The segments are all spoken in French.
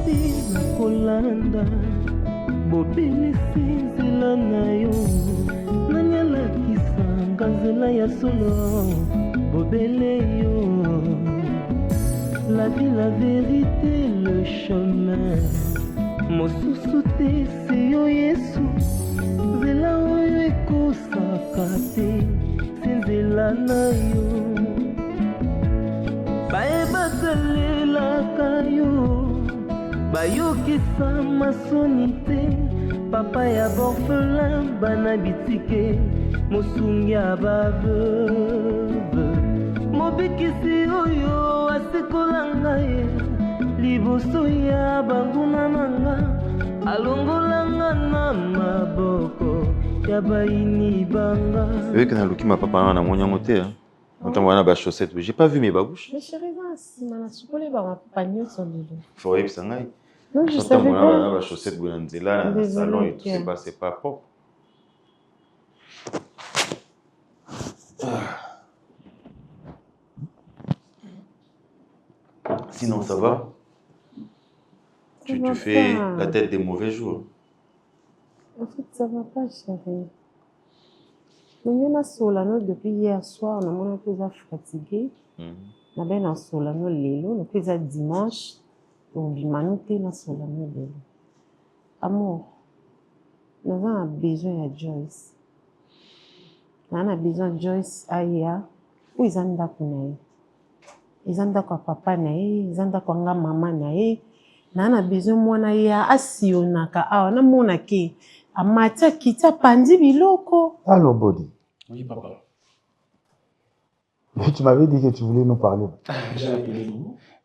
nati na kolanda bobelisi nzela na yo nanyalakisanga nzela ya solo bobele yo la vie, la vérité, le chemin mosusu te se yo yesu nzela oyo ekosaka te se nzela na yo bayebakalelaka yo bayokisa masoni te papa ya borfelin bana bitike mosungi ya baveuve mobikisi oyo asekolanga ye liboso ya banguna nanga alongolanga na maboko ya baini banga. Vu que naluki ma papa na monyango te hein. Attends, on a chaussettes. J'ai pas vu mes babouches. Mais chérie, si ma soupolé va ma papa sur le dos. Faut que ça aille. Non, je savais pas. On a chaussettes dans le salon et tout, c'est pas propre. Sinon, ça va? Tu fais la tête des mauvais jours. En fait, ça va pas, chérie. Mais on a solano depuis hier soir, on a plus fatigué. On a bien solano lelo, on a plus dimanche. On bimanoté na solano lelo. Amour, nous avons besoin de Joyce. Nous avons besoin de Joyce aya. Où ils ont d'accord? Ils ont d'accord papa nae, ils ont d'accord maman nae. Nous avons besoin de moi nae asionaka awa na mona ke amata kita pandi biloko. Allô Body. Oui, papa. Mais tu m'avais dit que tu voulais nous parler.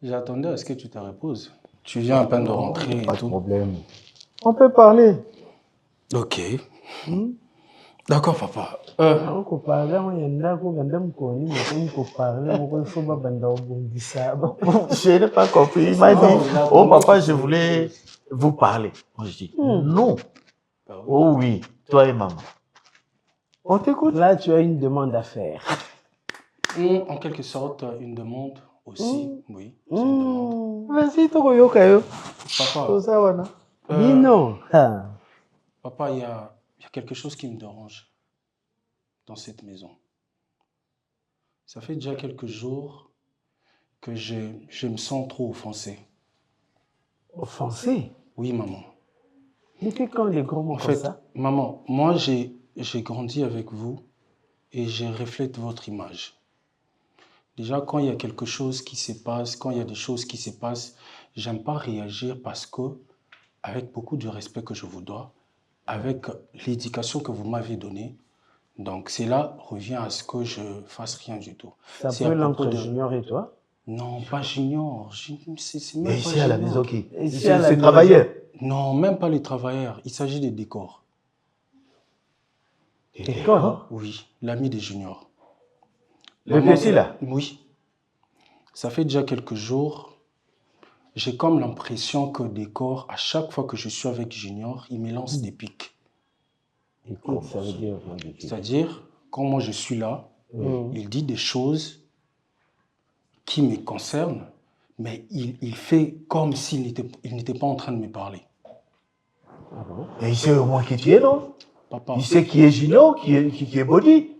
J'attendais à ce que tu te reposes. Tu viens à peine de rentrer. Pas de problème. On peut parler. Ok. D'accord, papa. On peut parler, on y a un peu de parler, on faut pas Je n'ai pas compris. Il m'a dit, oh papa, je voulais vous parler. Moi je dis, non. Oh oui, toi et maman. On t'écoute. Là, tu as une demande à faire. En quelque sorte, une demande aussi. Oui, c'est une demande. Vas-y, toi, yokayo. Papa. Dis non. Papa, il y a quelque chose qui me dérange dans cette maison. Ça fait déjà quelques jours que je me sens trop offensé. Offensé? Oui, maman. Depuis quand les gros mots comme ça? Maman, moi j'ai grandi avec vous et je reflète votre image. Déjà, quand il y a quelque chose qui se passe, quand il y a des choses qui se passent, j'aime pas réagir parce que, avec beaucoup de respect que je vous dois, avec l'éducation que vous m'avez donnée, donc cela revient à ce que je fasse rien du tout. Ça peut l'entre Junior et toi? Non, pas Junior. C'est même mais pas ici Junior. à la maison qui? C'est travailleur. Non, même pas les travailleurs. Il s'agit des décors. Des décors? Oui, l'ami des juniors. Le petit là? Oui. Ça fait déjà quelques jours, j'ai comme l'impression que décor, à chaque fois que je suis avec Junior, il me lance des pics. Écoute, ça veut dire... C'est-à-dire, quand moi je suis là, il dit des choses qui me concernent, mais il fait comme s'il n'était pas en train de me parler. Ah bon? Et il sait au moins qui tu es, non? Papa. Il sait qui est Junior, qui est Body.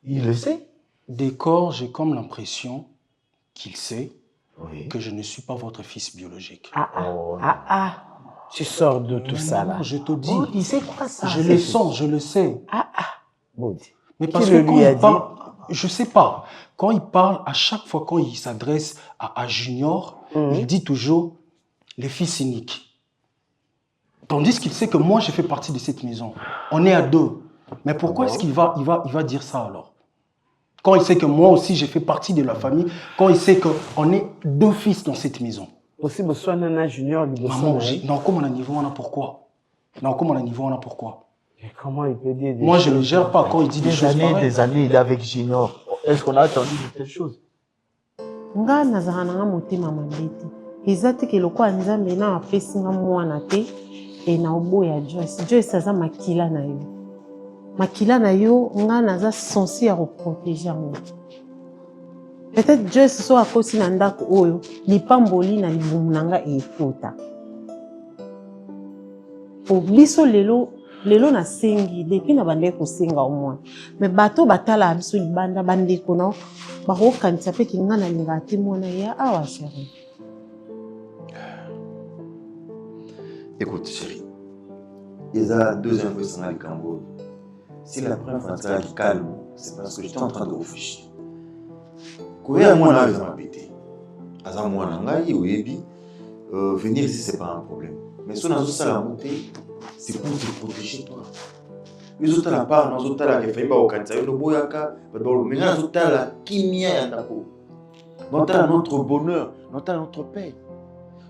Il le sait. Décor, j'ai comme l'impression qu'il sait que je ne suis pas votre fils biologique. Tu sors de tout ça là. Je te dis. Oh, il sait quoi ça? Je le sens, je le sais. Body. Mais parce que quand il parle, je sais pas, quand il parle, à chaque fois quand il s'adresse à Junior, il dit toujours les fils uniques. Tandis qu'il sait que moi, je fais partie de cette maison. On est à deux. Mais pourquoi est-ce qu'il va dire ça alors? Quand il sait que moi aussi, j'ai fait partie de la famille, quand il sait qu'on est deux fils dans cette maison. Aussi, besoin d'un Junior, maman, non, comment on a niveau, on a pourquoi? Non, comment on a niveau, on a pourquoi? Et comment il peut dire moi, je ne le gère pas quand il dit des choses pareilles. Des années, il est avec Junior. Est-ce qu'on a attendu de telles choses? Nga nazana nga motema mabeti. Ezati ke lokwa nzambe na apesi nga mwana te e na oboya Joyce. Joyce aza makila na yo. Makila na yo nga naza censé à protéger yango. Peut-être Joyce so akosi na ndako oyo lipamboli na libumu nanga efota. po biso lelo na sengi depuis na bande ko senga au moins mais bato batala biso libanda bande ko na ba ko kanisa pe kinga na linga ti mona ya awa chérie. Écoute, chérie, il y a 2 impressions dans le Cambo. Si la première fois que tu calme, c'est parce que j'étais en train de réfléchir. Quand il y a moi là, ils ont habité. À moi, venir ici, c'est pas un problème. Mais si on a ça la montée, c'est pour te protéger toi. Les autres la part, les autres la fait pas au cancer, le boyaka, mais les autres la kimia yandako. Notre bonheur, notre paix.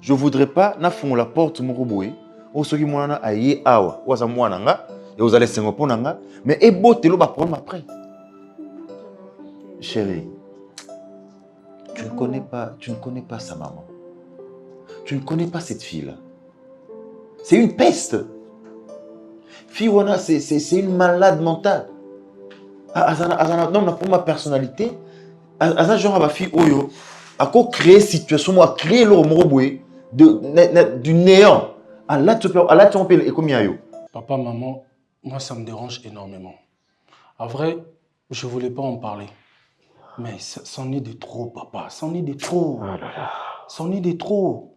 Je voudrais pas na fond la porte mon robot. O soki mwana aye awa, ou za mwana nga, et vous allez s'engager nanga, mais et botte le ba problème après. Chérie, tu ne connais pas sa maman. Tu ne connais pas cette fille-là. C'est une peste. Fille wana, c'est une malade mentale. Non, on a pour ma personnalité. Azana genre ma fille oyo, a quoi créer situation, moi créer le robot du néant. Allah te et combien yo. Papa, maman, moi ça me dérange énormément. En vrai, je voulais pas en parler. Mais c'en est de trop, papa. C'en est de trop. C'en est de trop.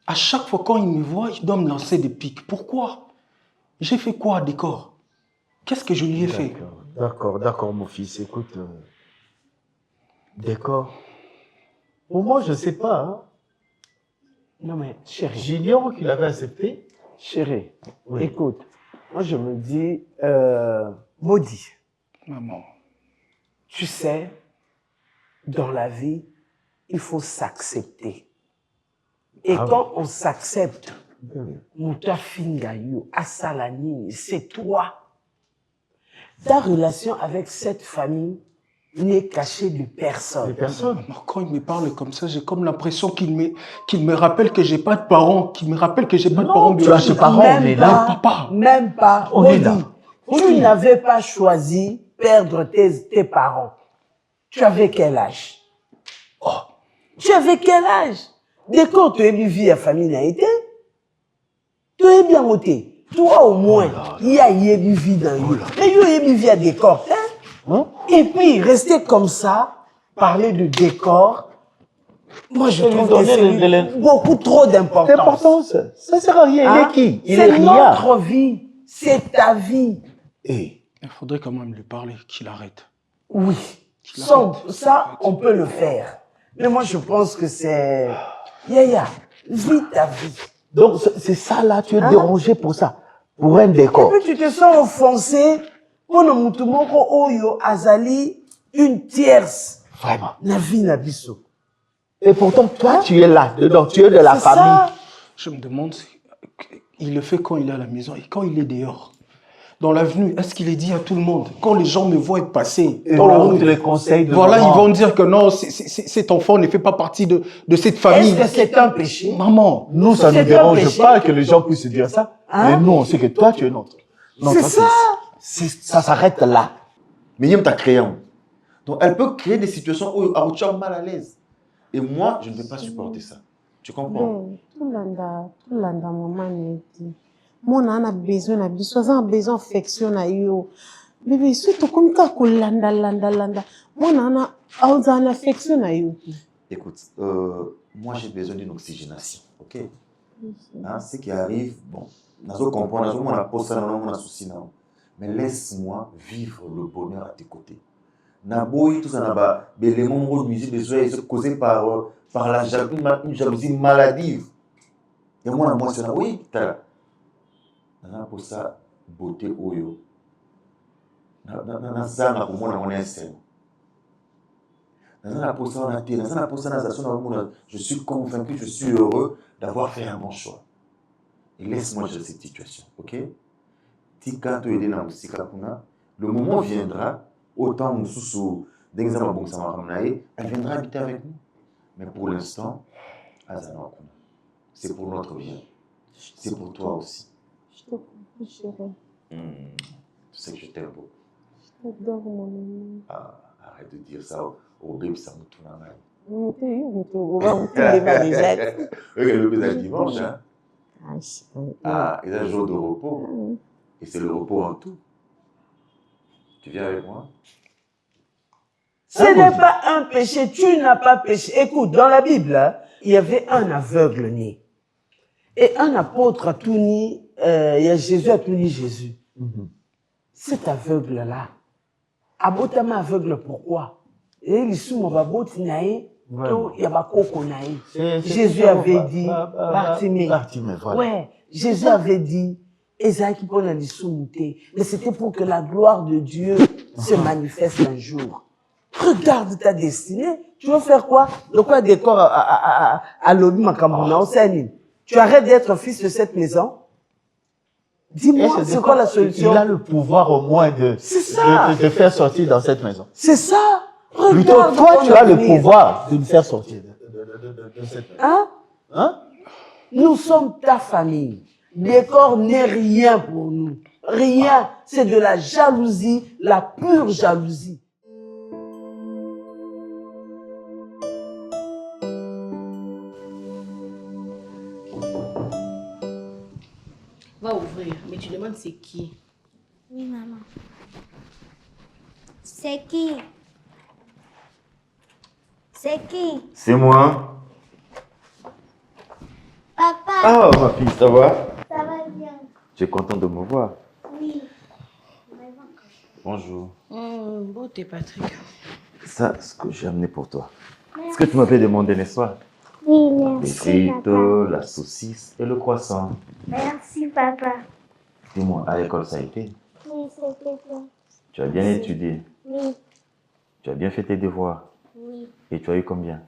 À chaque fois quand il me voit, il doit me lancer des pics. Pourquoi? J'ai fait quoi à Décor? Qu'est-ce que je lui ai fait? D'accord, mon fils. Écoute, Décor. Pour moi, je ne sais pas. Hein. Non mais chérie. J'ignore qu'il avait accepté. Chérie, Oui. écoute, moi je me dis, maudit, Maman. tu sais, dans la vie, il faut s'accepter. Et quand on s'accepte, Mouta Fingayo, Asalani, c'est toi. Ta relation avec cette famille n'est cachée de personne. Quand il me parle comme ça, j'ai comme l'impression qu'il me rappelle que j'ai pas de parents, qu'il me rappelle que j'ai pas de parents biologiques. Même pas. On est là. Tu n'avais pas choisi perdre tes parents. Tu avais quel âge? Tu avais quel âge? Dès quand tu es vie à famille n'a été, tu es bien ôté. Toi au moins, il y a une vie dans lui. Mais il y a une vie à Décor. Et puis, rester comme ça, parler de Décor, moi je trouve que c'est beaucoup trop d'importance. Ça sert à rien. Il est qui? Il est C'est rien. notre vie. C'est ta vie. Il faudrait quand même lui parler, qu'il arrête. Oui. Ça, on peut le faire. Mais moi, je pense que c'est... Yaya, vis ta vie. Donc, c'est ça là, tu es dérangé pour ça. Pour un Décor. Et puis, tu te sens offensé. Pour le Moutoumoko Oyo Azali, une tierce. Vraiment. La vie n'a biso. Et pourtant, toi, tu es là, dedans, tu es de la famille. Ça. Je me demande, il le fait quand il est à la maison et quand il est dehors. Dans l'avenue, est-ce qu'il est dit à tout le monde? Quand les gens me voient passer dans la route, les conseils de voilà, maman. ils vont dire que non, cet enfant ne fait pas partie de cette famille. Est-ce que c'est un péché? Maman, Nous, ça ne C'est nous dérange un péché. pas que les gens puissent se dire ça. Mais nous, on sait que toi, tu es notre. C'est ça. Ça s'arrête là. Mais il y a ta créant. Donc elle peut créer des situations où tu es mal à l'aise. Et moi, je ne vais pas supporter ça. Tu comprends? Tout l'anda maman dit. Mon a besoin na biso, a besoin affection na yo. Bébé, surtout comme ça ko landa. Mon a une affection na yo. Écoute, moi j'ai besoin d'une oxygénation, ok? Hein, ce qui arrive, bon, nazo comprendre, nazo mona posa na mona souci na. Mais laisse-moi vivre le bonheur à tes côtés. Naboy tout ça naba, l'élément de musique besoin causé par une jalousie maladive. Et moi c'est là, oui, t'as là pour ça beauté oyo. Na ça na komona mona scène. Je suis convaincu, je suis heureux d'avoir fait un bon choix. Et laisse-moi gérer cette situation, ok? Le moment viendra, autant Moussou, elle viendra habiter avec nous. Mais pour l'instant, c'est pour notre bien. C'est pour toi aussi. Je te comprends, chérie. Tu sais que je t'aime beaucoup. Je t'adore, mon ami. Arrête de dire ça au bébé, ça me tourne en mal. On va débat déjà. Le bébé, c'est dimanche, hein? Ah, il y a un jour de repos. Et c'est le repos en tout. Tu viens avec moi? Ce n'est pas un péché, tu n'as pas péché. Écoute, dans la Bible, hein, il y avait un aveugle né. Et un apôtre a tout ni, Jésus a tout ni Jésus. Cet aveugle-là, abotama aveugle pourquoi? Et l'issue m'a boti naé, il y a pas koko naé. Jésus avait dit, Bartimée. Voilà. Ouais, Jésus avait dit, Esaïe pour la l'issue. Mais c'était pour que la gloire de Dieu se manifeste un jour. Regarde ta destinée. Tu veux faire quoi? De quoi décor à l'Obi Makamona, au Sénine? Tu arrêtes d'être fils de cette maison? Dis-moi, c'est quoi la solution? Il a le pouvoir au moins de te faire sortir dans cette maison. C'est ça. Plutôt, toi, tu as le pouvoir de me faire sortir de cette maison. Hein? Hein? Nous sommes ta famille. Décor n'est rien pour nous. Rien. C'est de la jalousie, la pure jalousie. Va ouvrir, mais tu demandes c'est qui? Oui, maman. C'est qui? C'est qui? C'est moi. Papa, Ah, ma fille, ça va? ça va bien? Tu es content de me voir? Oui. Bonjour. Bon, t'es Patrick. Ça, ce que j'ai amené pour toi. Ce que tu m'avais demandé, n'est-ce pas? Oui, Les merci, frites, papa. la saucisse et le croissant. Merci, papa. Dis-moi, à l'école, ça a été? Oui, c'était bien. Tu as bien étudié? Oui, Tu as bien fait tes devoirs? oui. Et tu as eu combien?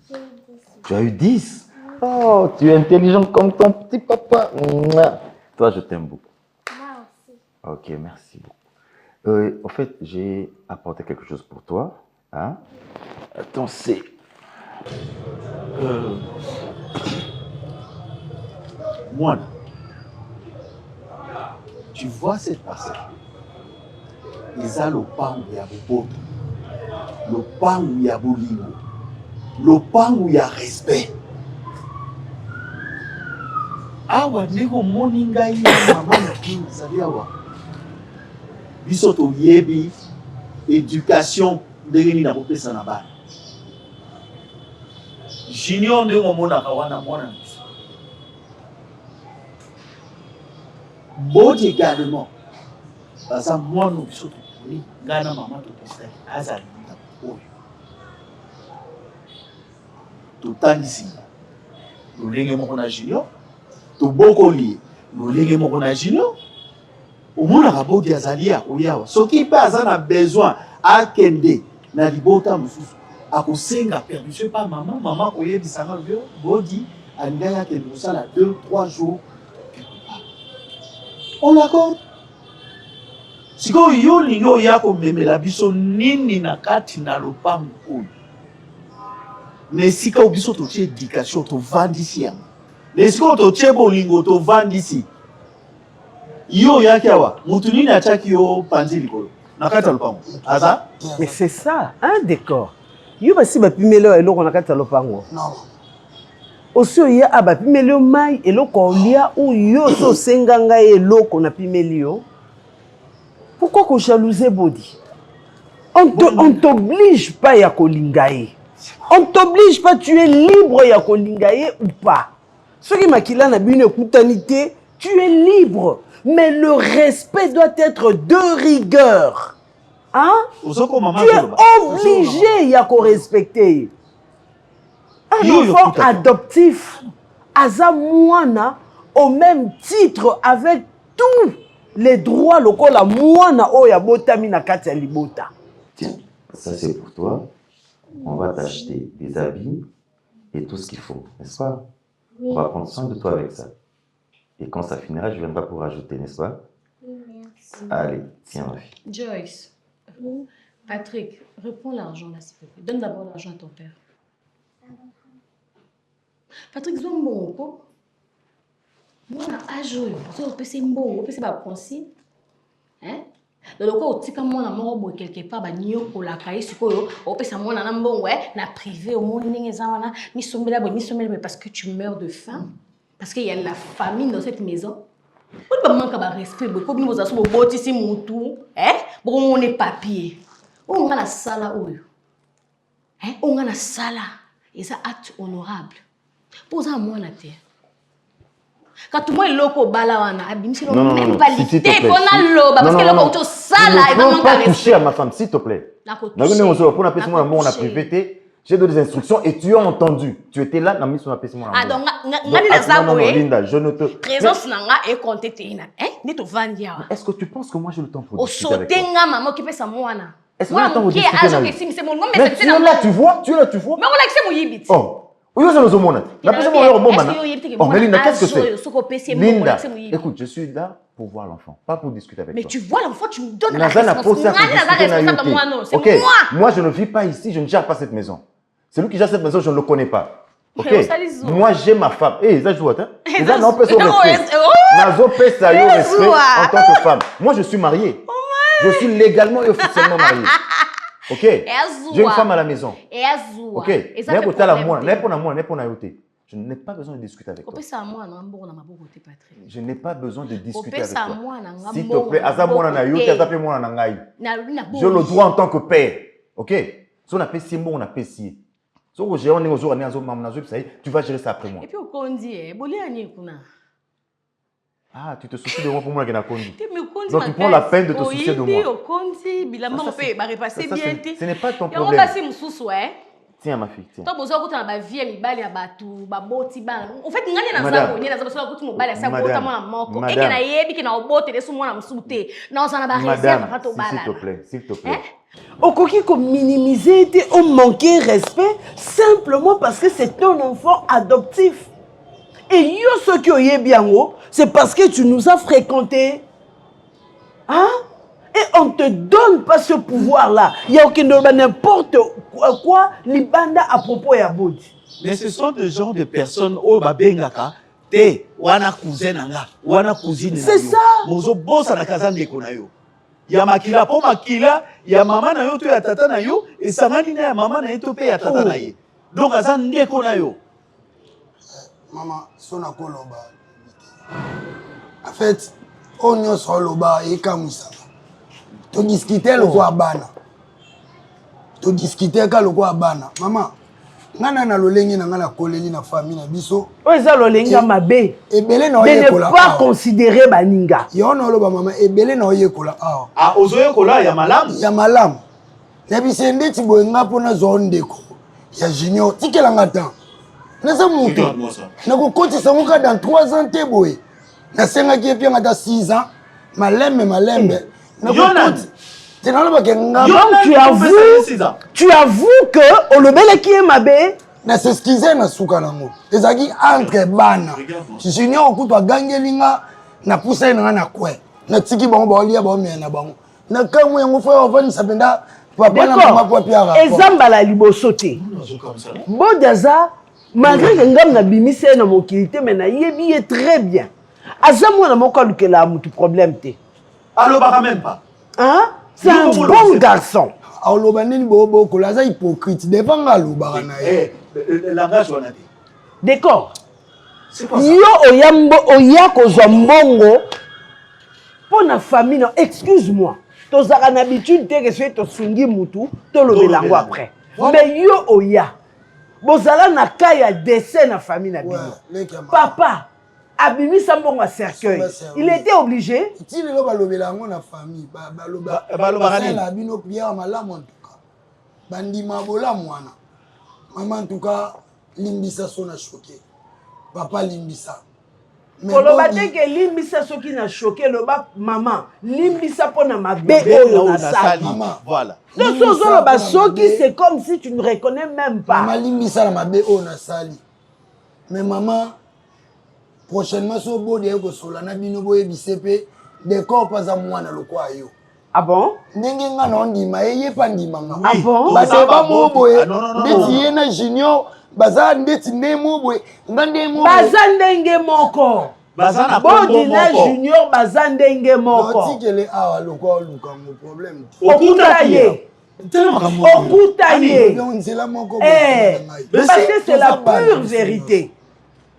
J'ai dit ça. Tu as eu 10? Oh, tu es intelligent comme ton petit papa. Mouah. Toi, je t'aime beaucoup. Moi aussi. Ok, merci beaucoup. En fait, j'ai apporté quelque chose pour toi. Hein? Attends, c'est... Moi, tu vois cette parcelle? Ils ont le pan où il y a beaucoup, le pan où il y a bolingo, le pan où il y a respect. Awa ndeko moninga ya mama na kini sabi awa. Biso to yebi éducation ndenge ni na kopesa na bana. Junior ndenge mona kawana mwana biso. Bodi également. Baza mwana biso to koni ngana mama to pesa azali na oyo. To tangisi. Lolenge moko na junior. Tobokoli lolenge moko na junior omonaka bodi azali ya koyawa soki mpe aza na besoin akende na libota mosusu akosenga permission pa mama koyebisanga lobi bodi alingai akende kosala 2-3 jours on l'accorde sikoyo yo olingi oya komemela biso nini na kati na lopango oyo na esika oyo biso totie éducation tovandisi yango l'esiko totie bolingo tovandisi yo yaki awa mutu nini atiaki yo panzi likolo na kati ya lopango aza. Mais c'est ça, un décor. Yo basi bapimelo eloko na kati ya lopango. Non. Osi oya abapimelo mai eloko olia ou yo so senga ngai eloko na pimeli yo. Pourquoi ko jalouser body? On t'oblige pas ya kolingaye. On t'oblige pas, tu es libre ya kolingaye ou pas. Ce qui makila na bino kutanité, tu es libre, mais le respect doit être de rigueur. Hein? Tu es obligé ya ko respecter. Un enfant adoptif, Azamuana, au même titre avec tous les droits locaux, la Mouana Oya Botami na Katia Libota. Tiens, ça c'est pour toi. On va t'acheter des habits et tout ce qu'il faut, n'est-ce pas? Oui. On va prendre soin de toi avec ça. Et quand ça finira, je viendrai pour rajouter, n'est-ce pas? Oui, merci. Allez, tiens ma fille. Joyce. Oui. Patrick, reprends l'argent là, s'il te plaît. Donne d'abord l'argent à ton père. Patrick, zoom bon, quoi? Moi, âge, c'est bon, c'est pas principe. Hein? Le local où tu as mon amour quelque part, bah ni au la caille, c'est quoi? Au pire, ça mon amour, ouais, na privé, au monde ni ezana, ni sommeil là, ni sommeil, mais parce que tu meurs de faim. Parce qu'il y a la famille dans cette maison. On ne manque pas de respect. Comme nous avons beau ici, mon tout. On est papier. On a la salle. On a la salle. Et ça acte honorable. Pour ça, moi, la terre. Quand tout le monde est loco, balawana, non, même pas s'il te plaît. l'idée qu'on a l'eau, parce que l'eau, tout ça là, il va manquer de respect. Toucher à ma femme, s'il te plaît. Pour appeler mon amour, on a privé. J'ai donné des instructions et tu as entendu. Tu étais là, dans mission appeler mon amour. Ah donc, non, Linda, je ne te. Présence nanga et compté tina. Ni to vandia. Est-ce que tu penses que moi j'ai le temps pour discuter avec toi? Au sotenga maman qui fait ça moi na. Est-ce que tu as le temps pour discuter avec moi? Mais tu es là, tu vois, tu es là, tu vois. Mais on l'a que c'est mon yibit. Oh. Oui, c'est nos hommes. La personne est bon maintenant. Oh, mais Linda, qu'est-ce que c'est? Linda, écoute, je suis là pour voir l'enfant, pas pour discuter avec toi. Mais tu vois l'enfant, tu me donnes la responsabilité. C'est ok, moi je ne vis pas ici, je ne gère pas cette maison. Celui qui gère cette maison, je ne le connais pas. Ok, moi j'ai ma femme. Eh, ça joue, hein? Ça n'a pas de respect. En tant que femme. Moi je suis marié. Je suis légalement et officiellement marié. Ok, j'ai une femme à la maison. Ok, je n'ai pas besoin de discuter avec toi. Je n'ai pas besoin de discuter avec toi. S'il te plaît, j'ai le droit en tant que père. Ok, si on a payé on a payé. Si on tu vas gérer ça après moi. Et puis on dit, ah, tu te soucies de moi pour moi qui n'a connu. Donc tu prends la peine de te soucier de moi. Ce n'est pas ton problème. Tiens ma fille, tiens. S'il te plaît. Okoki ko minimiser ou manquer respect simplement parce que c'est ton enfant adoptif. Et yo ce qui est bien haut, c'est parce que tu nous as fréquentés. Hein? Et on ne te donne pas ce pouvoir-là. Il y a aucun n'importe quoi, libanda à propos ya bodi. Mais ce sont des genres de personnes au babengaka te wana cousin nanga, wana cousine. C'est ça. Bozo bossa na kazande konayo. Ya makila po makila, ya mama na yo to ya tata na yo, et sangani na ya mama na yo to pe ya tata na ye. Donc azande konayo. Maman, son akoloba. En fait, on y soloba et kamusa. Tu discutais le quoi bana. Tu discutais ka le quoi bana. Maman, ngana na lolengi na ngana koleli na famille na biso. Oza lolenga mabe. Ebele na oyekola. Ne pas considérer baninga. Yo na loba maman, ebele na oyekola. Ah, ozoyekola ya malamu. Ya malamu. Na bisende ti boyenga pona zone deko. Ya junior, tikela ngata. Nasa mutu. Na ko kotisa muka dans 3 ans te boye. Na senga ki epi ngata 6 ans. Malembe. Donc tu avoues que olobele qui est mabé na s'excuser na suka nango ezaki entre bana junior okutwa gangelinga na pusa na na kwe na tiki bango ba olia ba mena bango na kamwe yango fa ovani sapenda papa na mama kwa pia ezamba la liboso te bodaza malgré que ngam na bimise na mokilité mais na yebi très bien azamo na moko lukela mutu problème te. Allo baka même pas. Hein? C'est un bon garçon. Allo banini bobo kola za hypocrite devant allo baka na ye. Le langage on a dit. D'accord. Yo oyambo oyako zombongo pour na famille non excuse-moi. Tozaka na habitude te que soit to sungi mutu to lo belango après. Mais yo oya. Bozala na kaya décès na famille na bino. Papa Abimi Sambongo à cercueil. Il était obligé. Si le balobelango na famille, la bino prière malamu en tout cas. Bandima bola mwana. Maman en tout cas, limbisa sona choqué. Papa limbisa. Koloba te que limbisa soki na choqué le ba maman. Limbisa pona mabe o na sali. Voilà. Donc so soki c'est comme si tu ne reconnais même pas. Maman limbisa na mabe o na sali. Mais maman prochainement so bodi eko solana bino boye bisepe décor pas à moi na lokwa yo. Ah bon? Ndenge nga na ndima ye pa ndima nga. Ah bon? Ba se ba mo boye. Ndeti ye na junior baza ndeti ne mo boye. Ngande mo. Baza ndenge moko. Baza na bodi na junior baza ndenge moko. Otikele awa lokwa luka mo problème. Okuta ye. Okuta ye. On c'est la moko. Parce que c'est la pure vérité.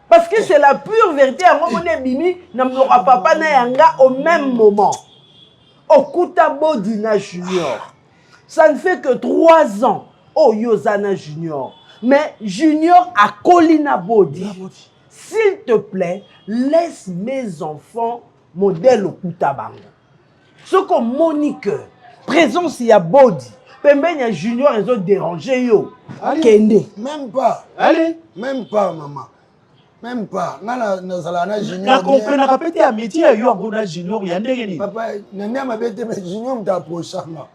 Parce que c'est la pure vérité. À mon bimi, n'aura papa na yanga au même moment. Okuta Bodina Junior. Ça ne fait que 3 ans. Oh, Yozana Junior. Mais Junior a Colina Bodi. S'il te plaît, laisse mes enfants modèle Okuta Bango. Ce que Monique, présence il y a Bodi. Pemben ya Junior, ils ont dérangé yo. Allez, même pas. Allez. Même pas, maman. Même pas. Nana Junior. Na comprendre na pété amitié yo ngona Junior yandenge ni. Papa, nana ma bête mais Junior m'tapprochanga.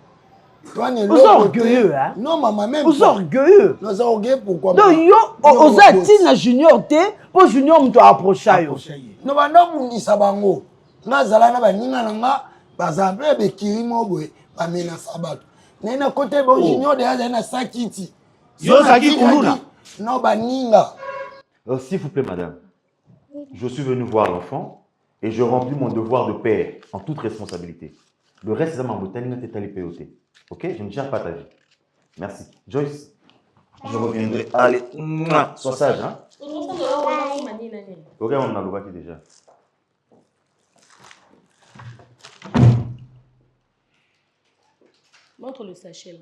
Toi ne Vous êtes orgueilleux, hein? Non, maman, même vous pas. Vous êtes orgueilleux. Nous sommes orgueilleux pourquoi? Non, yo, vous êtes na Junior T, pour Junior m'to approcher yo. Non, bah non, vous n'y sabango. Nazala na ba ninga nanga, bazambe be kirimo boy, ba mena sabato. Nena côté bon Junior déjà na sakiti. Yo saki kuluna. Non, ba ninga. S'il vous plaît, madame, je suis venu voir l'enfant et je remplis mon devoir de père en toute responsabilité. Le reste, c'est ma bouteille, c'est à l'IPOT. Ok? Je ne gère pas ta vie. Merci. Joyce, je reviendrai. Allez, sois sage, hein? Ok, on a le bac déjà. Montre le sachet là.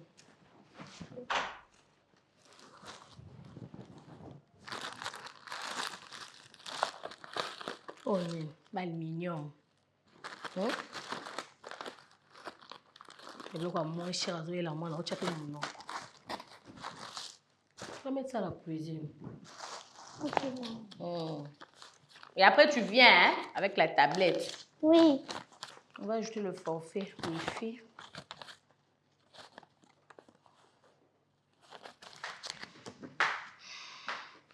Oh non, mal mignon. Et donc, moins cher, je vais la main, on va mon nom. Je vais mettre ça à la cuisine. Et après, tu viens hein, avec la tablette. Oui. On va ajouter le forfait Wi-Fi.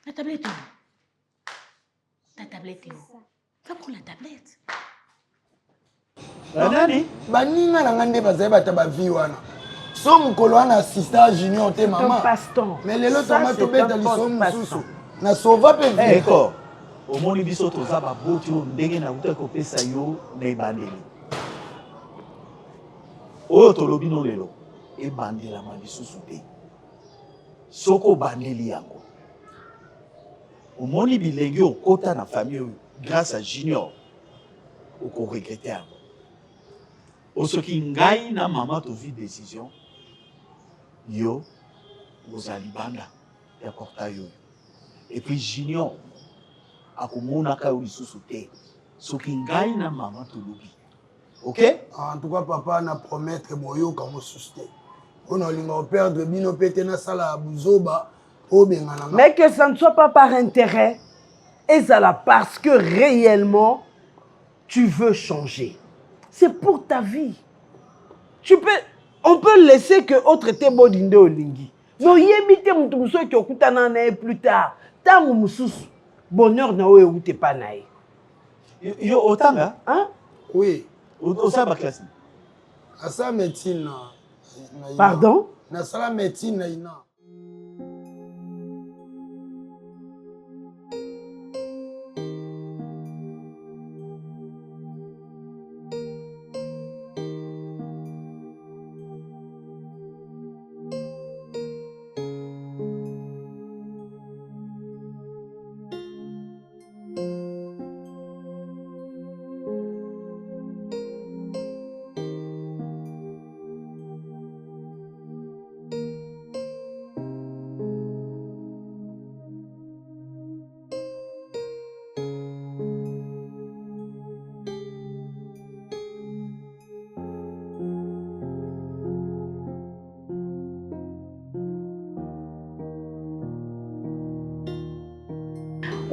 La tablette est où? Ta tablette est où? Va prendre la tablette. Nani? Baninga na ngande bazai bata ba vie wana. So mukolo wana assistant Junior te maman. Mais lelo tama to beta liso mususu. Na sova pe vie. D'accord. Au moni biso toza ba boti o ndenge na uta ko pesa yo na ibandeli. Oyo tolobi no lelo e bandela ma lisusu te. Soko bandeli yango. Au moni bilengi o kota na famille grâce à Junior. O ko regretter yango. Osoki ngai na mama to vi décision yo ozali banda ya porta yo et puis Junior akomona ka lisusu te soki ngai na mama to lobi. OK? En tout cas papa na promettre boyo ka mo susté. On a linga perdre bino pété na sala buzoba o bengana. Mais que ça ne soit pas par intérêt et ça là parce que réellement tu veux changer. C'est pour ta vie. On peut laisser que autre te bodinde olingi. Mais yebite mutuso ki okutana na plus tard. Tangu mususu bonheur na we ute pa na ye. Yo otanga? Hein? Oui. Osa ba classe. Asa médecine na. Pardon? Na sala médecine na ina.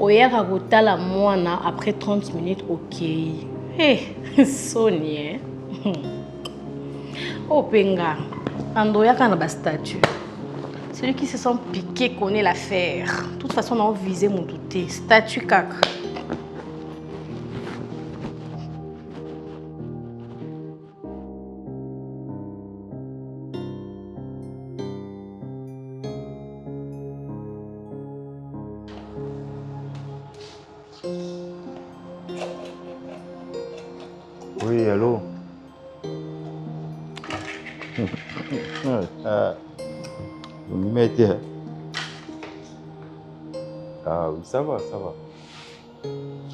Oyaka kotala mwana après 30 minutes ok. Hey, Sonia. Oh penga. Andoyaka na ba statut. Celui qui se sent piqué connaît l'affaire. De toute façon, on a visé mon douté. Statut kaka. Oui, allô? Ah oui, ça va, ça va.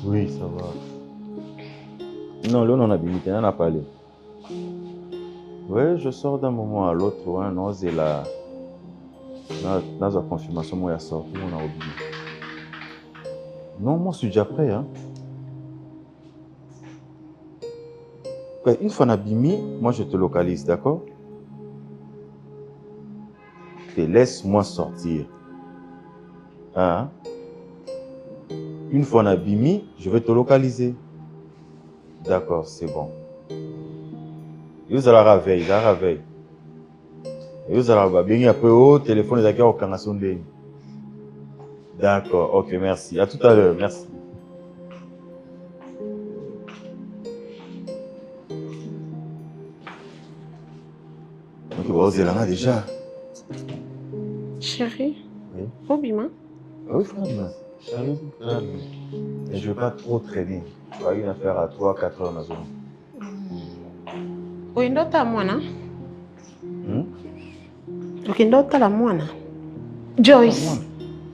Oui, ça va. Non, là, on a limité, on a parlé. Ouais, je sors d'un moment à l'autre, ouais, non, c'est là. Dans la confirmation, moi, il y a sorti, on a oublié. Non, moi, je suis déjà prêt, hein. Ouais, une fois on a bimi, moi, je te localise, d'accord? Et laisse-moi sortir. Hein? Une fois on a bimi, je vais te localiser. D'accord, c'est bon. Vous allez la veille, la veille. Vous allez bien après au téléphone les accueils au canasson de. D'accord, ok, merci. À tout à l'heure, merci. Ok, bon, vous êtes là déjà. Chérie, Oui. Obima. Oui, frère. Chérie, mais je ne vais pas trop traîner. Tu as une affaire à 3-4 heures dans la zone. Uenda ta mwana? Ukienda utala mwana? Joyce.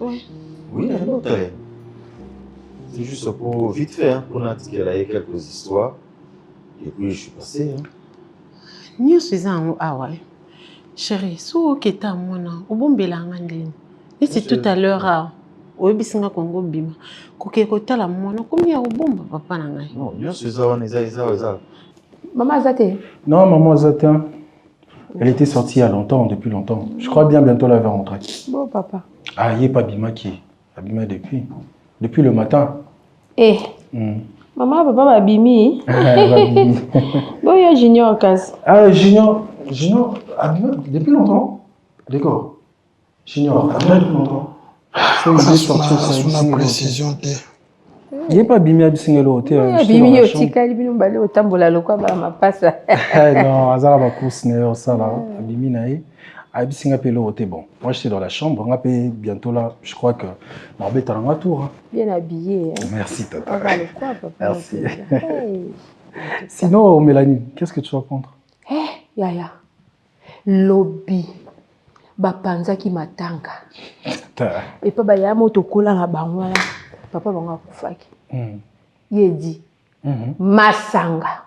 Oui. Oui, elle est autre. C'est juste pour vite fait, hein, pour nous dire qu'elle a eu quelques histoires. Et puis je suis passé. Hein. Nous sommes ah ouais. Chérie, si vous êtes à mwana, vous bon belangandine. Et c'est tout à l'heure. Oui, bisinga Congo bima. Koke kota la mwana, combien au bomba papa nangai? Non, bien sûr, ça on est ça. Maman Azate. Non, maman Zatin. Elle était sortie il y a longtemps, depuis longtemps. Je crois bien bientôt elle va rentrer. Bon papa. Ah, il n'y a pas Bima qui est. Abima depuis. Depuis le matin. Eh. Maman, papa va bimi. Bon, il y a Junior en casse. Ah, Junior, Abima, depuis longtemps. D'accord. Junior, Abima depuis longtemps. C'est une précision. Il n'y a pas Bimi à Bissingelo Hôtel. Bimi au Tikali, Bimi balé au Tambola, le quoi, ma passe. Non, Azala va course, ça là. Bimi naï. À Bissingapelo Hôtel, bon. Moi, j'étais dans la chambre. On va payer bientôt là. Je crois que ma bête a un tour. Bien habillé. Hein. Merci, tata. On va le quoi, papa? Merci. Sinon, Mélanie, qu'est-ce que tu vas prendre? Eh, Yaya. Lobby. Bapanza qui m'attanga. Et pas baya motokola la bangwala. Papa banga kufaki. Yedi. Masanga.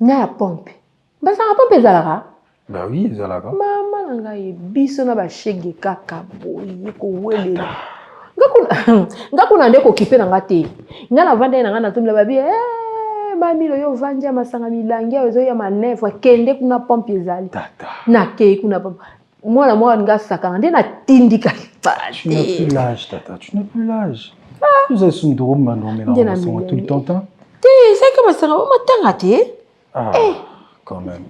Nya pompe. Masanga pompe zalaka. Bah oui, zalaka. Mama nanga ye biso na ba shege kaka boyi ko wele. Ngakuna ndeko kipe nanga te. Ngana vanda nanga na tumla babi mami lo yo vanja masanga milangi ozo ya manefwa kende kuna pompe ezali. Na ke kuna pompe. Moi, nga saka nde na tindika pate. Tu n'as plus l'âge, tata. Tu n'as plus l'âge. Nous avons une drôle maintenant, mais là, on tout le temps. C'est comme ça, on m'a tangaté. Ah, quand même.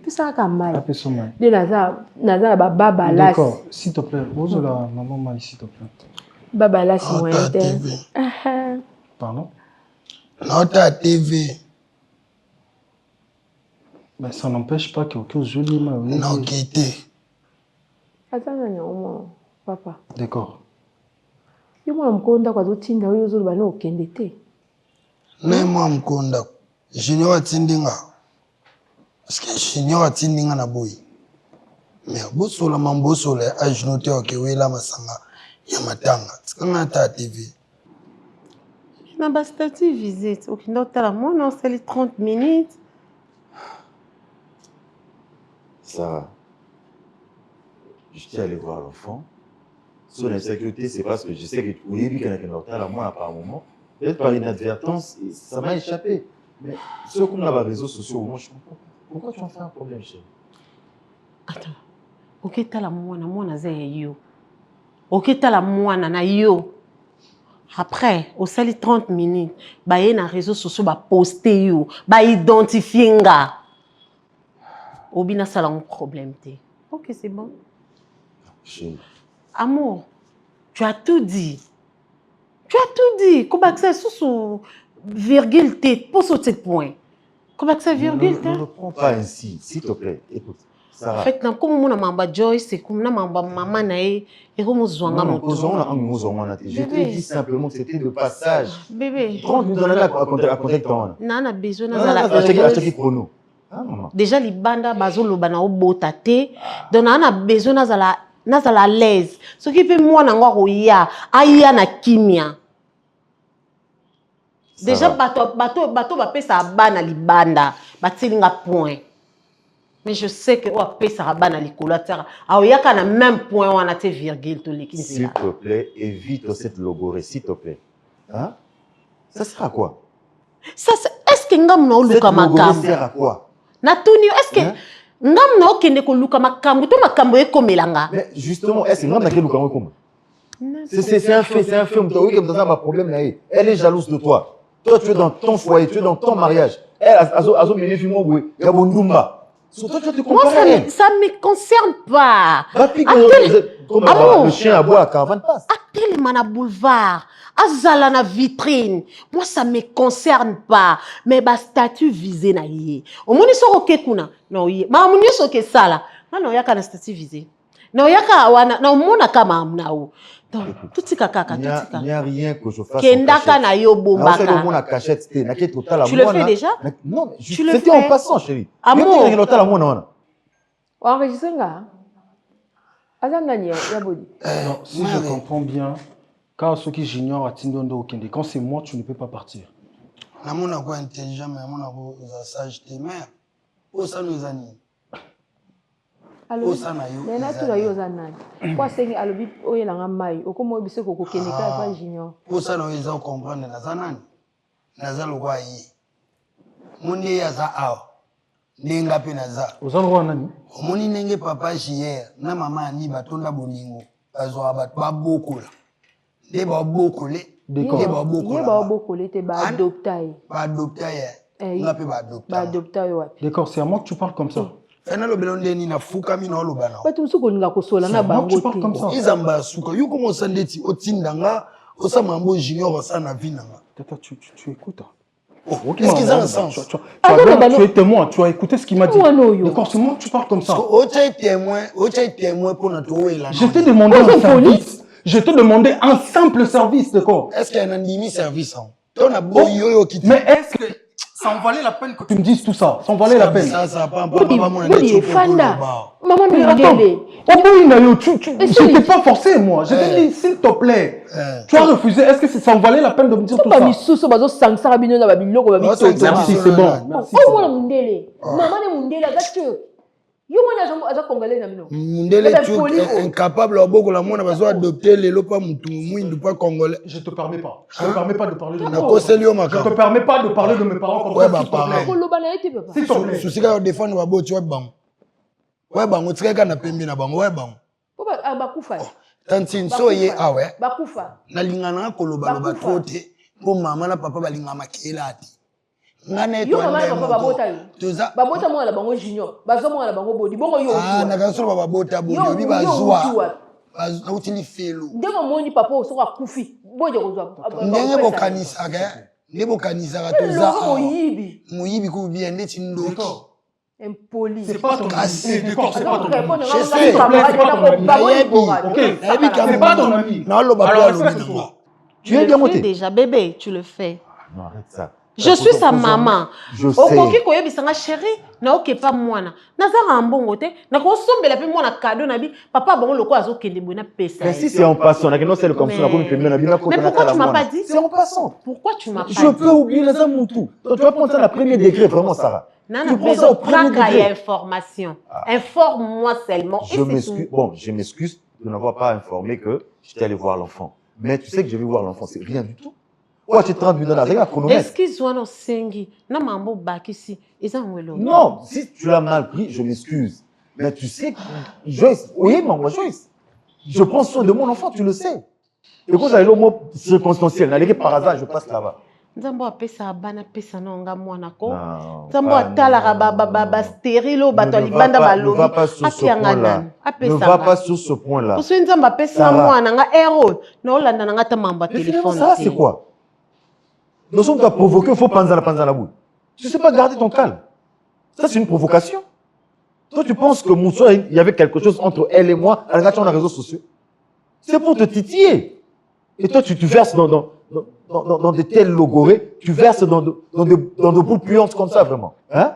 Puis ça, comme ça. Appelle son mari. Naza, baba là. D'accord, s'il te plaît. Bonjour, la maman m'a s'il te plaît. Baba là, c'est moi. Pardon? Notre TV. Mais ça n'empêche pas que joli m'a. Non, quitter. Attends, papa. D'accord. Moi, je me kwa zotinda oyo zo bana okende te. Na moi mkonda. Junior atindinga. Parce que Junior atindinga na boy. Mais bosola mambosola ajnote okewela masanga ya matanga. Tikanga ta TV. Na ba statut visite. Okindo tala mwana c'est les 30 minutes. Ça. Je suis allé voir l'enfant. Son insécurité, c'est parce que je sais que au début, quelqu'un est à moi, par moment, peut-être par inadvertance, ça m'a échappé. Mais ce qu'on a les réseaux sociaux, moi, je comprends. Pourquoi tu en fais un problème, chérie? Attends. Ok, t'as la moine, c'est yo. Ok, t'as la moine, na yo. Après, au sali 30 minutes, bah, y a les réseaux sociaux, bah, poster yo, bah, identifier nga. Obina, ça a un problème, t'es. Ok, c'est bon. Chérie. Amour, tu as tout dit. Tu as tout dit. Comment que ça sous virgule T pour ce point? Comment que ça virgule T? Ne le prends pas ainsi, s'il te plaît. Écoute, Sarah. En fait, comme mon mamba Joyce, c'est comme mon maman nae et comme mon zoanga moto. Je t'ai dit simplement que c'était de passage. Bébé. 30 minutes dans la contact. Nana besoin de chrono. Déjà les bandes bazolo bana obota te. Donc nana besoin nazala l'aise. Ce qui fait moi nangwa roya aya na kimia. Déjà, bateau va payer sa bana libanda. Batilinga point. Mais je sais que va payer sa bana licolatera. Ah, il y a quand même point où on a tes virgules tous les 15 ans. S'il te plaît, évite cette logorée, s'il te plaît. Hein? Ça sert à quoi? Ça, est-ce que ngam na oluka makambo? Ça sert à quoi? Natuni, est-ce que ngam na okende ko luka makambo to makambo ekomelanga? Mais justement, est-ce que ngam na ke luka makambo? C'est un fait, c'est un fait. Oui, comme ça, ma problème là. Elle est jalouse de toi. Toi, tu es dans ton foyer, tu es dans ton mariage. Elle a mené film au bout. Il y a Bondumba. Sur toi, tu te compares à elle. Ça ne me concerne pas. Comme le chien à bois à caravane passe. Appelle mana boulevard. Azala na vitrine. Moi, ça ne me concerne pas. Mais ba statut visé na yé. Au moins, ils sont ok kuna. Non, yé. Ma moni sont ok ça là. Non, il y a qu'un statut visé. Non, il y a qu'un wana. Non, mon akama amnao. Tout ce kaka. Il n'y a rien que je fasse. Kendaka na yo bombaka. Tu le fais déjà? Non, c'était en passant, chérie. Amour. Enregistré nga. Non, si je comprends bien, quand ceux qui j'ignorent à Tindondo Okende, quand c'est moi, tu ne peux pas partir. Namon a quoi intelligent, mais namon a quoi sage tes mères. Où ça nous a mis? Alors, mais là tu as eu aux années. Quoi c'est que alobi oyelanga mai, okomo bise ko kokeneka pas junior. Où ça nous a comprendre na zanani. Na za lokwa yi. Mundi ya za awa. Nenga pe na za. Ozalwa nani? Omoni nenge papa hier na mama ni batonda bolingo. Bazwa bat ba bokola. De ba bokole. De ba bokola. Ye ba bokole te ba adopter. Ba adopter. Nga pe ba adopter. Ba adopter wapi? D'accord, c'est à moi que tu parles comme ça. Fena lo belonde ni na fuka mi na olobana. Ba tumsu ko nga ko sola na bango te. Izamba suka yuko mo sandeti otindanga osama mbo junior sana vinanga. Tata tu écoutes. Oh, est-ce qu'ils ont un sens? Tu es témoin, tu as écouté ce qu'il m'a dit. D'accord, c'est moi que tu parles comme ça. Tu es témoin pour notre ouéla. Je t'ai demandé un service. Je t'ai demandé un simple service, d'accord? Est-ce qu'il y a un demi service? Mais est-ce que ça en valait la peine que tu me dises tout ça? Ça en valait la peine? Ça, pas Fanda. Maman mais attends. Je t'ai pas forcé, moi. Je t'ai dit, s'il te plaît. Tu as refusé. Est-ce que ça en valait la peine de me dire tout ça? Merci, c'est bon. Merci. Mundele, tu es incapable de beaucoup la monde a besoin d'adopter les lopas mouindou pas congolais. Je te permets pas. Je te permets pas de parler de mes parents. Je te permets pas de parler de mes parents comme ça. S'il te plaît. Souci ka défendre ba boti wa bang. Ouais bang, tu ka na pembi na bang, ouais bang. Bakufa. Tantine so ye awe. Bakufa. Na lingana koloba loba trote. Ko mama na papa balinga makela ati. Ngane to ande babota yo. Tuza babota mo la bango junior. Bazo mo la bango bodi. Bongo yo. Ah na kaso babota bodi bi bazwa. Bazwa utili felo. Ndenge moni papa so ka kufi. Boje kozwa. Ndenge bokanisa ga. Ndenge bokanisa ga tuza. Muyibi ku bien ndeti ndoki. Impoli. C'est pas ton ami. D'accord, c'est pas ton ami. Je sais. C'est pas ton ami. Tu es bien monté. Déjà bébé, tu le fais. Non, arrête ça. Je suis sa maman. Je sais. Okoki koyebisanga chérie, na okepa mwana. Nazara mbongo te, na ko sombela pe mwana cadeau na bi, papa bango loko azokende bona pesa. Mais si c'est en passant, na keno c'est comme ça na ko mpembe na bina ko na. Mais pourquoi tu m'as pas dit? C'est en passant. Pourquoi tu m'as pas dit? Je peux oublier les amoutous. Tu vas prendre ça à premier degré vraiment Sarah. Tu prends ça au premier degré. Information. Informe-moi seulement. Je m'excuse. Bon, je m'excuse de n'avoir pas informé que j'étais allé voir l'enfant. Mais tu sais que je vais voir l'enfant, c'est rien du tout. Ouais, tu es 30 minutes dans la chronomètre. Excuse-moi, non, Sengi. Non, mambo bakisi. Non, si tu l'as mal pris, je m'excuse. Mais tu sais que Joyce, oui, maman, Joyce, je prends soin de mon enfant, tu le sais. Et quand j'allais au mot circonstanciel, n'allez par hasard, je passe là-bas. Nzambo apesa bana pesa nonga mwana ko. Nzambo atala ba stérile bato libanda balobi. Ne va pas sur ce point-là. Ne va pas sur ce point-là. Parce que nzambo apesa mwana nga héros. Na olanda nga ta mamba téléphone. Ça c'est quoi? Nous sommes à provoquer, il faut panza la boule. Tu ne sais pas garder ton calme. Ça c'est une provocation. Toi tu penses que Moussa, il y avait quelque chose entre elle et moi, à la réseaux sociaux. C'est pour te titiller. Et toi tu verses dans de tels logorés, tu verses dans de boules puantes comme ça, vraiment. Hein?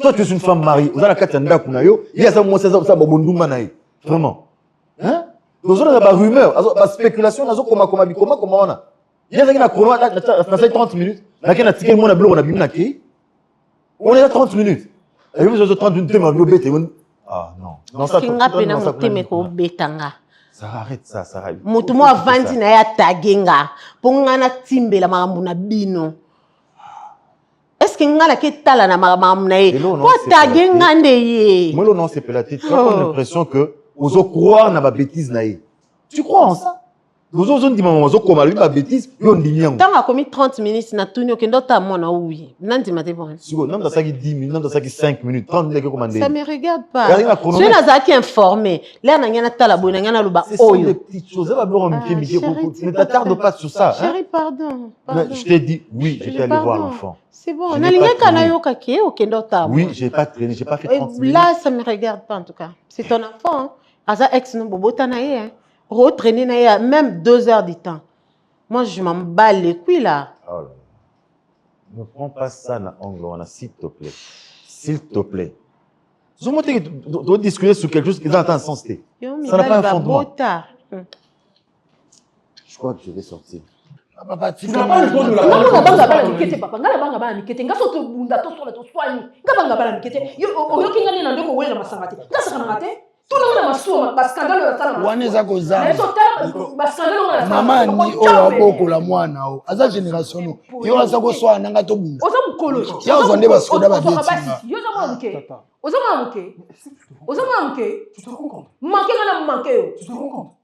Toi, tu es une femme mariée. Vous avez la katanda kunayo, il y a ça, moi, ça, babonduma naï. Vraiment. Hein? Nous avons des rumeurs, des spéculations, comment on a. Il y a une chrono, dans ces 30 minutes, Nake na ticket mona bilo on a bimi nake. On est à 30 minutes. Et vous avez 30 minutes ma bio bête. Ah non. Non ça. Kinga pena moteme ko betanga. Ça arrête ça, ça arrête. Mutu mo avandi na ya tagenga. Ponga na timbela makambo na bino. Est-ce que ngala ke tala na makambo na ye? Ko tagenga ndeye. Moi non c'est pelaté. Tu as l'impression que ozo croire na ba bêtise na ye. Tu crois en ça? Vous avez dit maman ozo koma lui ba bêtise, yo ndinyango. Tant a commis 30 minutes na tuni okendo ta mona oui. Nandi mate bon. Sigo, non dans ça qui 10 minutes, non dans ça qui 5 minutes, 30 minutes que commander. Ça me regarde pas. Je suis là qui informé. Là na ngana tala bo na ngana luba oyo. C'est des petites choses, ça va bien me faire ne t'attarde pas sur ça. Chérie, pardon. Je t'ai dit oui, j'étais allé voir l'enfant. C'est bon. Na linga kana yo kake okendo ta. Oui, j'ai pas traîné, j'ai pas fait 30 minutes. Là ça me regarde pas en tout cas. C'est ton enfant. Asa ex no bobota na ye hein. Retraîner na même 2 heures du temps. Moi, je m'en bats les couilles là. Oh là. Ne prends pas ça dans l'angle, s'il te plaît. S'il te plaît. Je dois discuter sur quelque chose qui est dans ton sens. Ça n'a pas un fondement. Je crois que je vais sortir. Papa, tu n'as pas le droit de la banga. Papa, ngala banga bana mikete. Ngaso to bunda to sola to swani. Ngabanga bana mikete. Yo oyoki ngani na ndeko wela masangate. Ngasa kana ngate. Tout le monde a masou, parce que scandale waneza kozama mama ni oyo abokola mwana o aza génération no yo aza koswana nga to bunda oza mukolo ya ozonde basoda ba betinga yo za manke oza manke tu te rends compte manke ngana manke yo tu te rends compte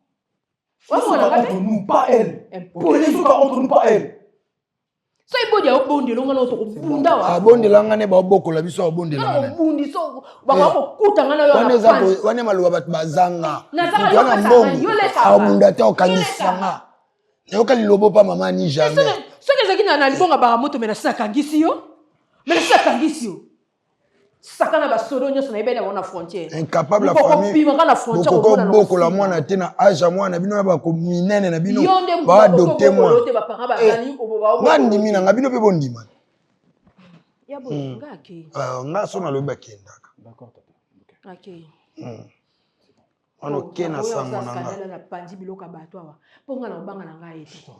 entre nous pas elle pour les autres entre nous pas elle so ibodi ya bondi longa no to bunda wa abondi langa ne ba bokola biso abondi langa bondi so ba ko kuta ngana yo wane maluwa bat bazanga wana mbongo abunda te okanisanga ne okali lobo pa mama ni jamais so ke zaki na libonga ba moto mena sakangisi yo sakana ba solo nyoso na ibena wana frontière incapable la famille boko bokola mwana te na âge mwana bino ba ko minene na bino ba adopter moi ngandi mina ngabino pe bondima ya bo ngaki nga so na lobi bakendaka d'accord tata okay ono kena sango na nga na pandi biloka bato awa ponga na banga na ngai ete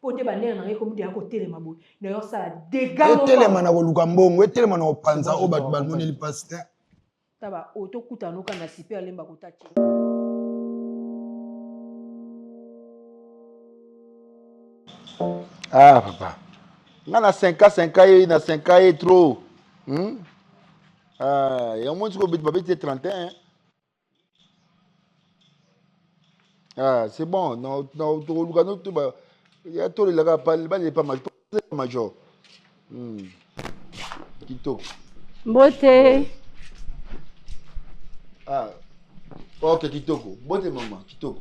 ponde ba ndenge na ngai komudi yako telema boy na yo sala dégâts telema na koluka mbongo telema na opanza o bato balmoneli pasteur taba oto kuta noka na super lemba kotaki ah papa nga na 5 na 5 trop ah ya mo tsiko bit babete 31 ah c'est bon non to luka no to ba ya to le la pas major kitoko Mbote. Ah ok kitoko mbote mama kitoko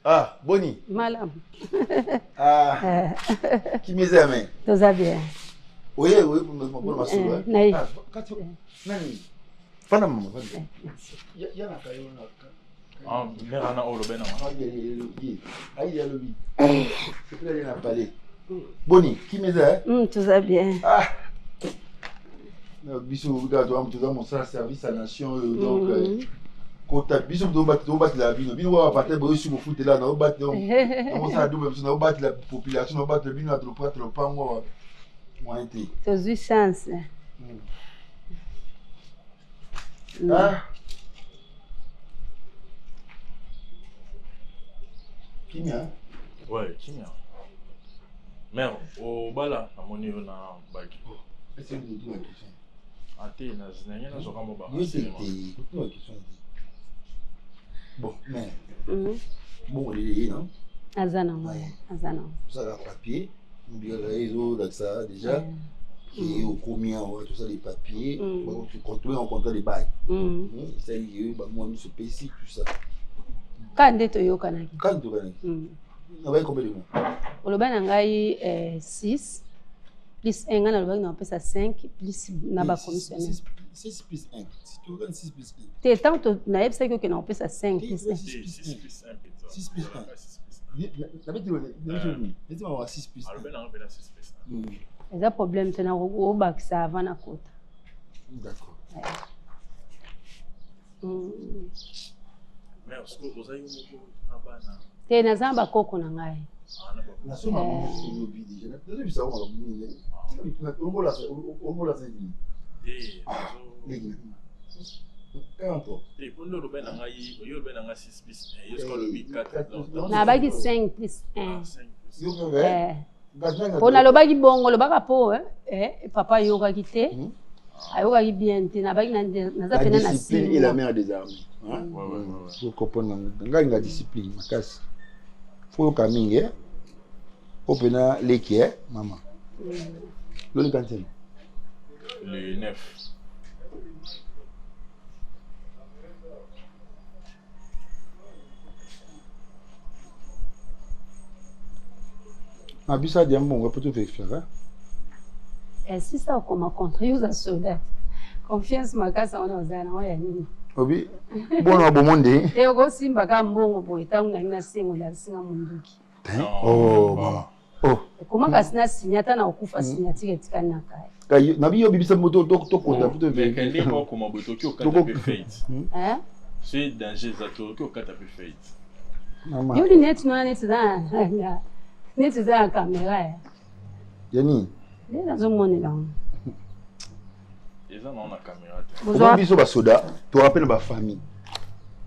ah boni Malam. ah qui misère mais Tout va bien. oui pour ma soeur Naï. nani fana mama fana ya na kayo na ah mera na olo bena aïe ya lobi c'est que là na parler boni qui misère Tout va bien. ah biso tu dois montrer service à la nation donc kota biso do battre la bino bino va partir boyo sur foot là na battre donc on ça double biso na battre la population na battre bino na trop le pango moi été Tu as eu chance. ah kimia ouais kimia mère au bala na moni na baki est-ce que tu as question ate na zinanya na zoka moba bon mais bon il est non Azana moya azana ça la papier bio là ça déjà et au combien tout ça les papiers tu contrôles en comptant les bails ça y est bah moi je spécifique tout ça Kande to yokanaki quand tu vas na va combien de mois oloba na ngai 6 plus 1 ngana oloba na pesa 5 plus na ba commissionnaire 6 plus 1 si tu regardes 6 plus 1 te tant to na yebisa que na pesa 5 plus 1 6 plus 1 la bête de on va 6 plus 1 alors ben on 6 plus 1 eza problème tena o bakisa avant na kota d'accord mais est-ce que vous avez eu abana te naza bakoko na ngai nasoma lobi déjà nazobisa ngo makambo ongola sedi nabaki 5 plus 1 mpo nalobaki bongo lobaka po papa ayokaki te ayokaki bien te nabaki naza pena na discipline et la mère des armées vous comprenez ngai nga discipline makasi fo yoka mingi opena leki mama loni kantene le 9. Abisa dia mbongo pour tout faire. Si ça comme contre usa soldat. Confiance makasa ona uzana wa nini? Obi bona bo monde. Te go simba ka mbongo bo itanga ina singo la singa munduki. Oh mama. Oh. Comment kasina signata na okufa signatire tikana kai. Kai na biyo bibisa moto to konta pour te faire. Kende ko kuma botoki o kata pe fate. C'est danger za to ki o kata pe fate. Mama. Yo net no net za. Net za caméra. Yani. Nena zo monela. Ils ont la caméra. Comment biso ba soda, tu rappelles ba famille.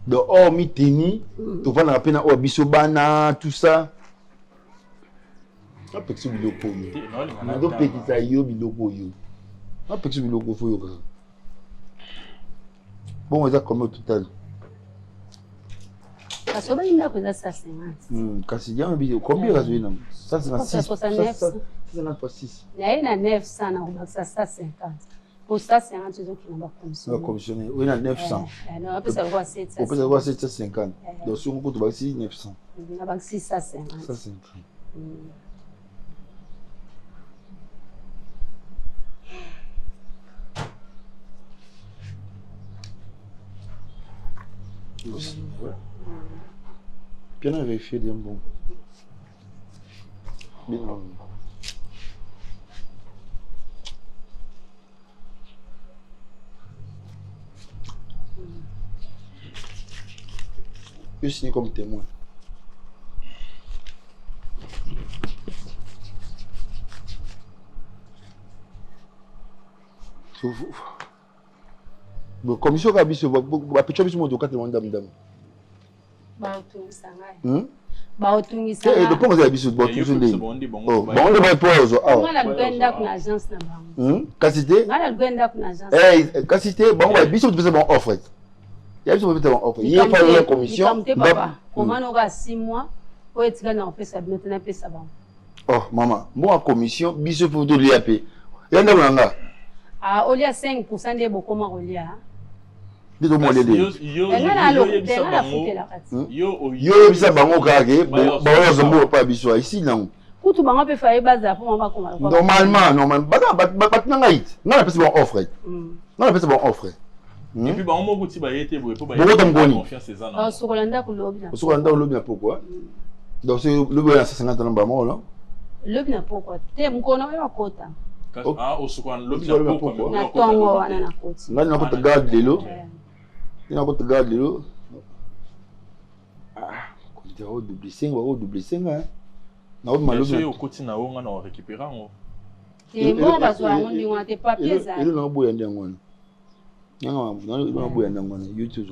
De or mi teni, tu vas na rappelle na biso bana tout ça. Na pexu biloko yo. Na do pekisa yo biloko yo. Na pexu biloko fo yo. Bon, ça comme au total. Kasoba inda ko za 150. Kasi jama bi combien razo ina? 156. 156. Na 900 na ubakisa 150. Pour ça, c'est un truc qui n'a pas commissionné. Commissionné. Oui, il y a 900. Non, on peut savoir 750. On peut savoir 750. Donc, si on compte, on va 900. On va 650. 650. Aussi, ouais. Bien vérifié d'un bon. Bien. Je suis signé comme témoin. Bon, commission a biso ba picho biso mo doka témoin dam. Ba otungisa ngai. Ba otungisa. De comment ça biso ba otungisa ndé. Oh, ba on va pause. Ah. Ngala gwenda kuna agence na bango. Kasité? Ngala gwenda kuna agence. Kasité, ba on va biso biso bon offre. Il y a besoin de faire offre. Il y a pas de commission. Comment on aura 6 mois pour être là dans ça maintenant peu ça va. Oh maman, moi commission biso pour tout l'IAP. Il y a ndanga. Ah, au lieu 5% de beaucoup moins au lieu. Dis moi les deux. Yo bisa bango kage, ba zombo pas biso ici non. Kutu bango peut faire base pour maman comme. Normalement, ba nanga it. Non, pas bon offre. Non, pas bon offre. Et puis, on m'a dit que confiance ces ans. Ah, sur Rolanda pour lobby. Sur Rolanda, lobby pourquoi? Donc, c'est le lobby à 150 ans, bon, là. Lobby pourquoi? T'es mon connaît pas quota. Ah, au second, lobby pourquoi? Na tongo wana na koti. Là, on a pas de garde de l'eau. Il n'a pas de garde de l'eau. Ah, quand tu as double 5, hein. Na autre malobby. C'est au côté na on a récupéré en. Et moi, parce que on dit on tes papiers ça. Il n'a pas boire ndangwana. Non, non, boire ndangwana YouTube.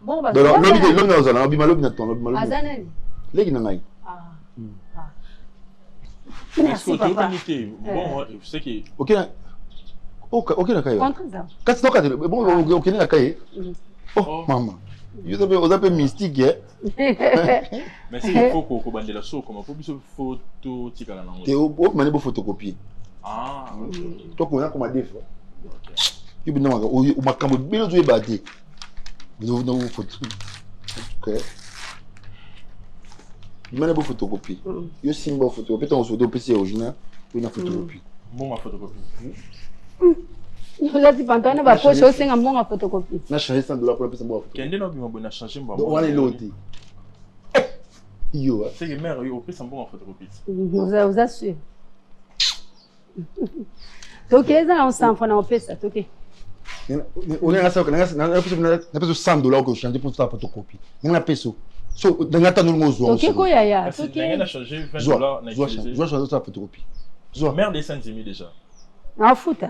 Bon bah. Donc lobby na ozala, lobby malobby na ton, lobby malobby. Azanani. Leki na ngai. Ah. Est-ce que tu as unité? Bon, c'est que OK. OK na kai. Contre ça. Kasi toka bon OK na kai. Oh maman. Vous avez mystique mais c'est il faut qu'on bande la so comme pour biso photo tikala na ngo. Te o mane bo photocopie. Ah. To ko na ko ma defo. Ki bi na ma o makambo bino zo e bati. Vous no photo. OK. Mane bo photocopie. Yo simba photocopie ton so do PC original, une photocopie. Bon ma photocopie. Là tu pantalon na ba poche o senga mbonga photocopie. Na changer $100 pour PC moi. Kende no bi mo bona changer mbonga. On va les loter. Yo. C'est que mère yo pris mbonga photocopie. Vous assure. OK, ça on s'en fona on fait ça, OK. On est là ça na $100 que changer pour ta photocopie. Na peso. So, dans la table, nous Ok, quoi, yaya. Merci. Ok. N'a changer 20 Zoa, dollars. Zoa changer sa photocopie. Zoa. Merde des centimes déjà. En foot.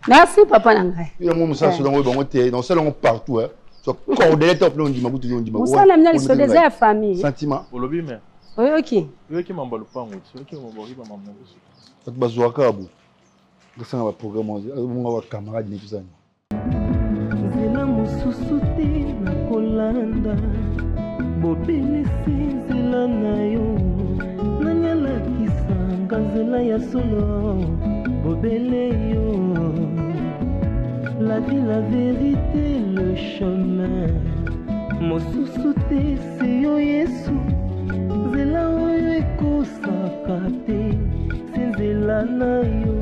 Merci, papa Nangai. Il y a mon message dans le dans ça, on partout. So, coordonner top, on dit, ma boutique, on dit, Vous savez, la c'est des affaires famille. Sentiment. Au lobby, mais. Oui, ok. Oui, qui m'en balle pas en route. Oui, qui m'en balle pas en route. Ça te bazoua kabou. Ça va programme, on va camarade ni tout ça. Nzela mosusu te nakolanda bobelisi nzela na yo nani alakisanga nzela ya solo bobele yo la vie la vérité le chemin mosusu te se yo yesu nzela oyo ekosaka te se nzela na yo